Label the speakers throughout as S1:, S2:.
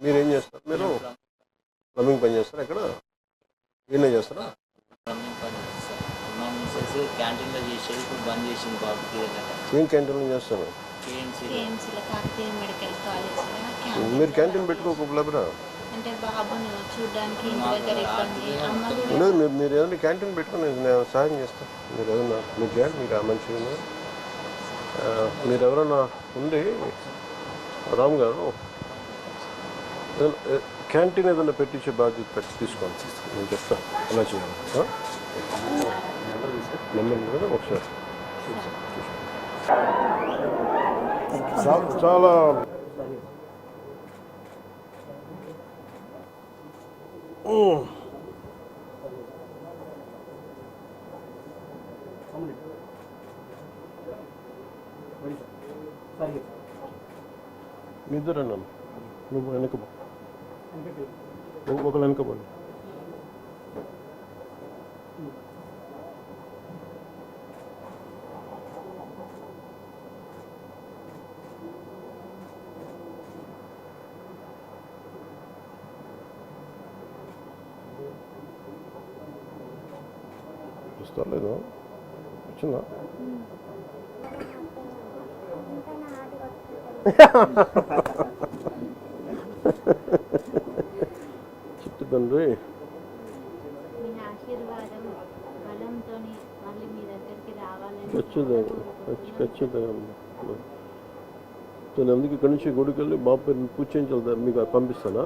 S1: మీరేం చేస్తారు? మీరు ప్లంబింగ్ పని చేస్తారా? ఎక్కడ ఏం చేస్తారా?
S2: ప్లంబింగ్ పని చేస్తారు. మా మిస్సెస్ క్యాంటీన్లో చేసేది ఇప్పుడు బంద్ చేసింది బాబుకి.
S1: ఏం క్యాంటీన్లో చేస్తారు?
S3: కేఎంసీలో కాకతీయ మెడికల్ కాలేజ్లో
S1: మీరు క్యాంటీన్ పెట్టుకోకపోలేరా?
S3: అంటే బాబుని చూడడానికి ఇంటి దగ్గర ఇబ్బంది. అమ్మ
S1: లేదు, మీరు ఏదైనా క్యాంటీన్ పెట్టుకుని నేను సహాయం చేస్తాను. మీరు ఏదైనా మీరు చేయండి. మీకు మంచిగా మీరు ఎవరైనా ఉండి రామ్ గారు క్యాంటీన్ ఏదైనా పెట్టించే బాధ్యత తీసుకోండి. నేను చెప్తాను ఎలా చేయాలి. నెంబర్ కదా ఒకసారి చాలా నిద్ర నన్ను నువ్వు వెనక ఒకళ్ళు వెనకపోండి. వస్తలేదు, వచ్చిందా? చెట్టు తండ్రి ఖచ్చితంగా అందుకు ఇక్కడి నుంచి గుడికి వెళ్ళి బాబు పేరు పూజ చేయించాలి. మీకు పంపిస్తానా?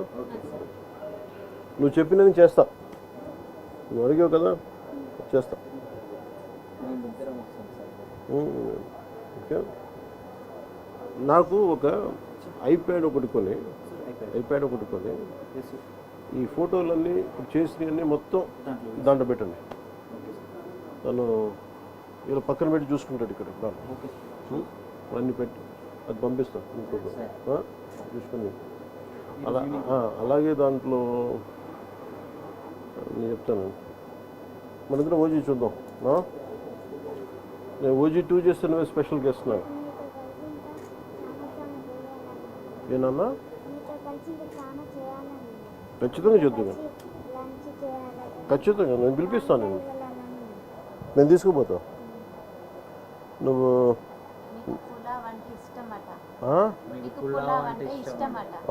S1: నువ్వు చెప్పినది చేస్తా. నువ్వు అడిగావు కదా, చేస్తా. ఓకే. నాకు ఒక ఐప్యాడ్ ఒకటి కొని ఈ ఫోటోలన్నీ చేసినవన్నీ మొత్తం దాంట్లో పెట్టండి. తను ఇలా పక్కన పెట్టి చూసుకుంటాడు ఇక్కడ అన్నీ పెట్టి అది పంపిస్తాను మీకు చూసుకుని. అలాగే దాంట్లో నేను చెప్తాను. మన దగ్గర ఓజీ చూద్దాం. నేను ఓజీ 2 చేస్తున్నా, స్పెషల్ గెస్ట్ నా ఏనన్నా ఖచ్చితంగా చూద్దాం. ఖచ్చితంగా నేను పిలిపిస్తాను. నేను తీసుకుపోతా. నువ్వు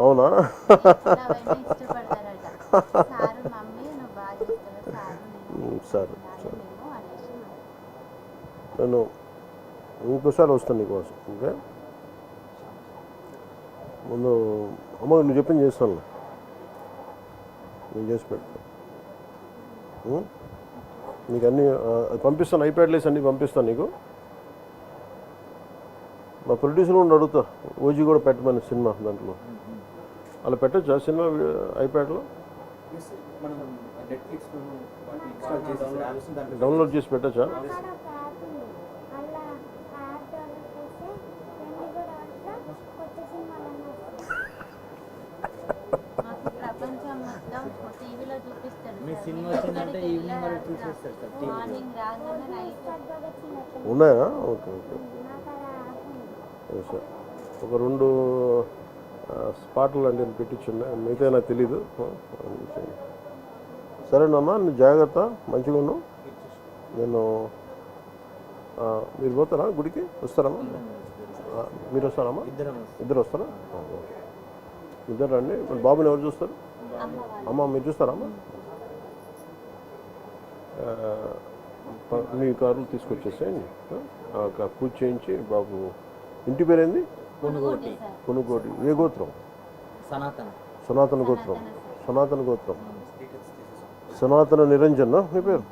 S1: అవునా? సరే సరే, నేను ఇంకోసారి వస్తాను నీకోసం. ఓకే, ముందు అమ్మ నువ్వు చెప్పింది చేస్తాను. నేను చేసి పెడతాను నీకు అన్నీ పంపిస్తాను. ఐప్యాడ్లేసి అన్నీ పంపిస్తాను నీకు. మా ప్రొడ్యూసర్ కూడా అడుగుతా ఓజీ కూడా పెట్టమని సినిమా దాంట్లో. అలా పెట్టచ్చా సినిమా ఐప్యాడ్లో? డౌన్లోడ్ చేసి పెట్టచ్చా? ఉన్నాయా? Okay okay. సార్ ఒక 2 స్పాట్లు అంటే పెట్టించున్నాయి, మిగతా నాకు తెలీదు. సరేనమ్మా, నువ్వు జాగ్రత్త, మంచిగా ఉన్నావు. నేను మీరు పోతారా గుడికి? వస్తారమ్మా? మీరు వస్తారమ్మా? ఇద్దరు వస్తారా? ఇద్దరు రండి. బాబుని ఎవరు చూస్తారు? అమ్మ మీరు చూస్తారమ్మా? మీ కారులు తీసుకొచ్చేసేయండి. పూజ చేయించి బాబు. ఇంటి పేరేంది? కొనుగోటి. ఏ గోత్రం? సనాతన గోత్రం. సనాతన నిరంజన్ మీ పేరు?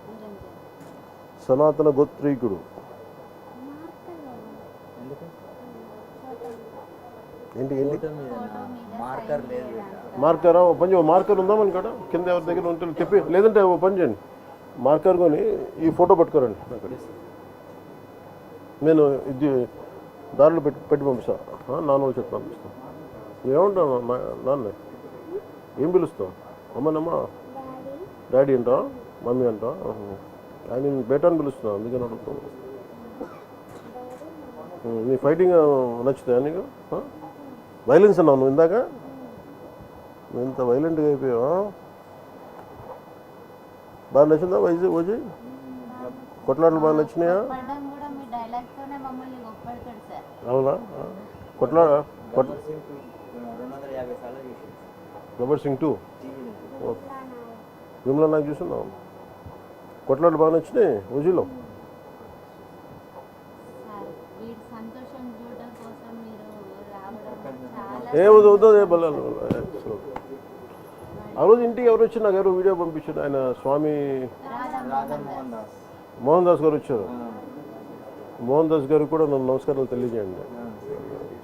S1: సనాతన గోత్రీకుడు. ఏంటి మార్కరా? ఓ పని మార్కర్ ఉందా మన కాడ? కింద ఎవరి దగ్గర ఉంటే చెప్పి, లేదంటే ఓ పని చేయండి, మార్కర్ కొని ఈ ఫోటో పట్టుకోరండి అక్కడ. నేను ఇది దారిలో పెట్టి పంపిస్తాను. నాన్న చెప్పి పంపిస్తాను. ఏమంటావు నాన్న? ఏం పిలుస్తావు? అమ్మనమ్మా డాడీ అంటా, మమ్మీ అంటా? ఆయన బేటాన్ని పిలుస్తున్నావు, అందుకని అడుగుతాను. నీ ఫైటింగ్ నచ్చుతాయా నీకు? వైలెన్స్ అన్నావు నువ్వు ఇందాక. నువ్వు ఇంత వైలెంట్గా అయిపోయావా? బాగా నచ్చిందా ఓజీ? కొట్లాటలు బాగా నచ్చినాయా?
S3: పడడం కూడా మీ డైలాగ్తోనే మమ్మల్ని గొప్పడతాడు సార్.
S1: అవునా?
S2: గబ్బర్ సింగ్ 250 సార్లు చూసి
S1: గబ్బర్ సింగ్ 2
S2: టీవీలో.
S1: విమలా నాకు చూస్తున్నావు. కొట్లాటలు బాగా నచ్చినాయి ఓజీలో.
S3: సార్ వీడి సంతోషం చూడడం కోసం మీరు రావడం చాలా
S1: ఏ వద్దు బలాలు. ఆ రోజు ఇంటికి ఎవరు వచ్చి నాకు ఎవరు వీడియో పంపించారు. ఆయన స్వామి
S2: రాధా మోహన్ దాస్.
S1: మోహన్ దాస్ గారు వచ్చారు. మోహన్ దాస్ గారికి కూడా నన్ను నమస్కారాలు తెలియజేయండి.